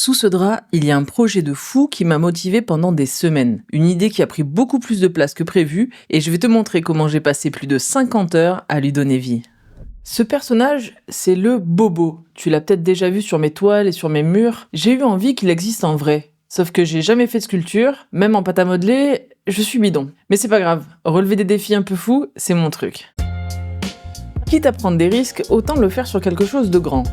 Sous ce drap, il y a un projet de fou qui m'a motivé pendant des semaines. Une idée qui a pris beaucoup plus de place que prévu et je vais te montrer comment j'ai passé plus de 50 heures à lui donner vie. Ce personnage, c'est le Bobo. Tu l'as peut-être déjà vu sur mes toiles et sur mes murs. J'ai eu envie qu'il existe en vrai. Sauf que j'ai jamais fait de sculpture, même en pâte à modeler, je suis bidon. Mais c'est pas grave, relever des défis un peu fous, c'est mon truc. Quitte à prendre des risques, autant le faire sur quelque chose de grand.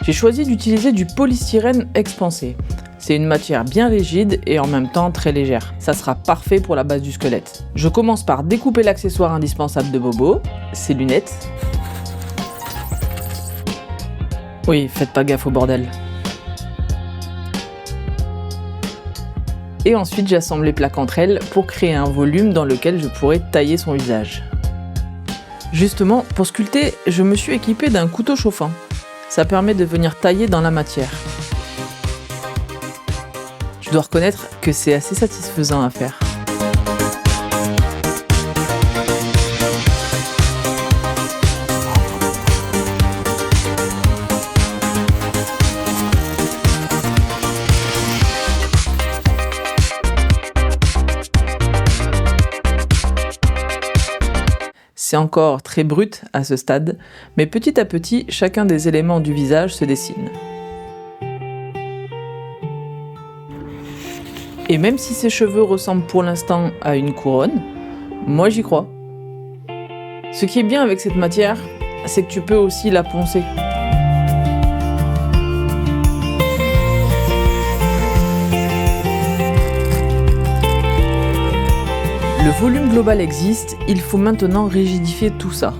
J'ai choisi d'utiliser du polystyrène expansé. C'est une matière bien rigide et en même temps très légère. Ça sera parfait pour la base du squelette. Je commence par découper l'accessoire indispensable de Bobo, ses lunettes. Oui, faites pas gaffe au bordel. Et ensuite j'assemble les plaques entre elles pour créer un volume dans lequel je pourrais tailler son visage. Justement, pour sculpter, je me suis équipé d'un couteau chauffant. Ça permet de venir tailler dans la matière. Je dois reconnaître que c'est assez satisfaisant à faire. C'est encore très brut à ce stade, mais petit à petit, chacun des éléments du visage se dessine. Et même si ses cheveux ressemblent pour l'instant à une couronne, moi j'y crois. Ce qui est bien avec cette matière, c'est que tu peux aussi la poncer. Le volume global existe, il faut maintenant rigidifier tout ça.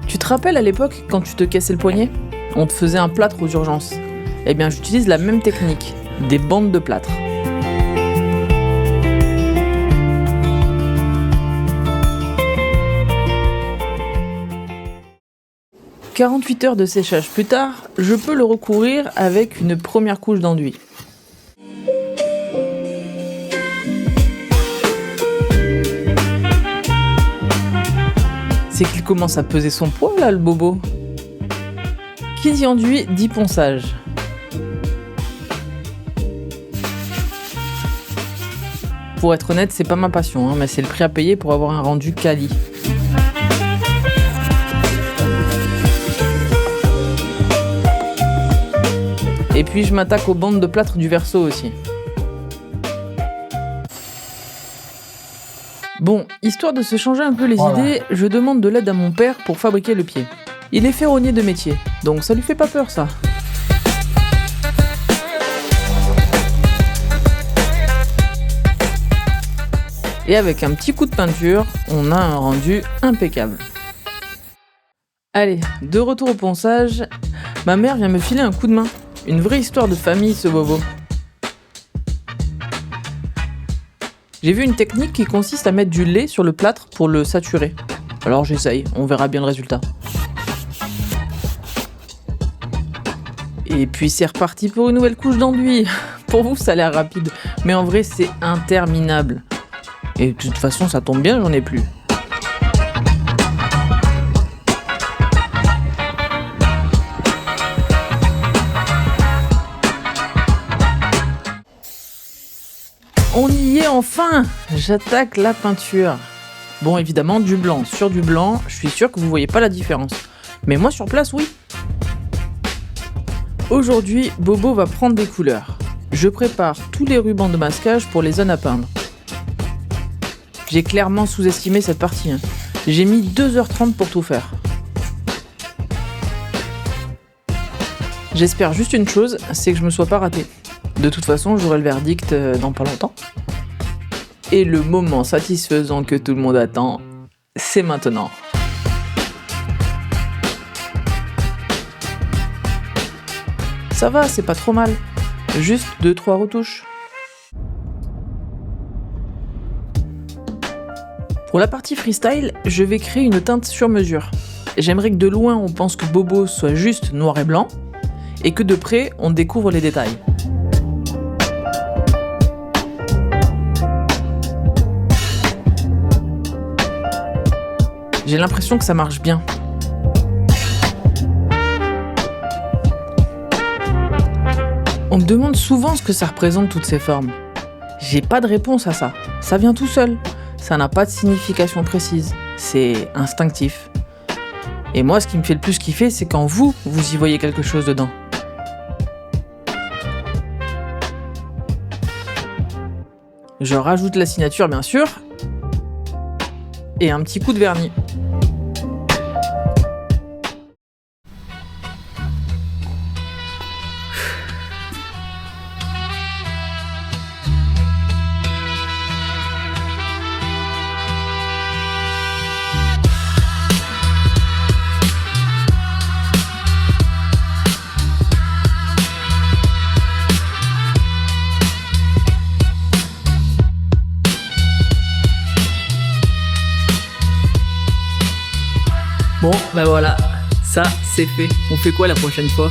Tu te rappelles à l'époque quand tu te cassais le poignet ? On te faisait un plâtre aux urgences. Eh bien j'utilise la même technique, des bandes de plâtre. « 48 heures de séchage plus tard, je peux le recouvrir avec une première couche d'enduit. C'est qu'il commence à peser son poids là, le Bobo. Qui dit enduit dit ponçage. Pour être honnête, c'est pas ma passion, mais c'est le prix à payer pour avoir un rendu quali. Et puis je m'attaque aux bandes de plâtre du verso aussi. Bon, histoire de se changer un peu les idées, je demande de l'aide à mon père pour fabriquer le pied. Il est ferronnier de métier, donc ça lui fait pas peur ça. Et avec un petit coup de peinture, on a un rendu impeccable. Allez, de retour au ponçage, ma mère vient me filer un coup de main. Une vraie histoire de famille ce Bobo. J'ai vu une technique qui consiste à mettre du lait sur le plâtre pour le saturer. Alors j'essaye, on verra bien le résultat. Et puis c'est reparti pour une nouvelle couche d'enduit. Pour vous ça a l'air rapide, mais en vrai c'est interminable. Et de toute façon ça tombe bien, j'en ai plus. On y est enfin! J'attaque la peinture. Bon, évidemment, du blanc sur du blanc, je suis sûr que vous voyez pas la différence. Mais moi, sur place, oui. Aujourd'hui, Bobo va prendre des couleurs. Je prépare tous les rubans de masquage pour les zones à peindre. J'ai clairement sous-estimé cette partie. J'ai mis 2h30 pour tout faire. J'espère juste une chose, c'est que je me sois pas raté. De toute façon, j'aurai le verdict dans pas longtemps. Et le moment satisfaisant que tout le monde attend, c'est maintenant. Ça va, c'est pas trop mal. Juste 2-3 retouches. Pour la partie freestyle, je vais créer une teinte sur mesure. J'aimerais que de loin on pense que Bobo soit juste noir et blanc, et que de près on découvre les détails. J'ai l'impression que ça marche bien. On me demande souvent ce que ça représente toutes ces formes. J'ai pas de réponse à ça. Ça vient tout seul. Ça n'a pas de signification précise. C'est instinctif. Et moi, ce qui me fait le plus kiffer, c'est quand vous y voyez quelque chose dedans. Je rajoute la signature, bien sûr, et un petit coup de vernis. Bon, bah voilà, ça c'est fait. On fait quoi la prochaine fois ?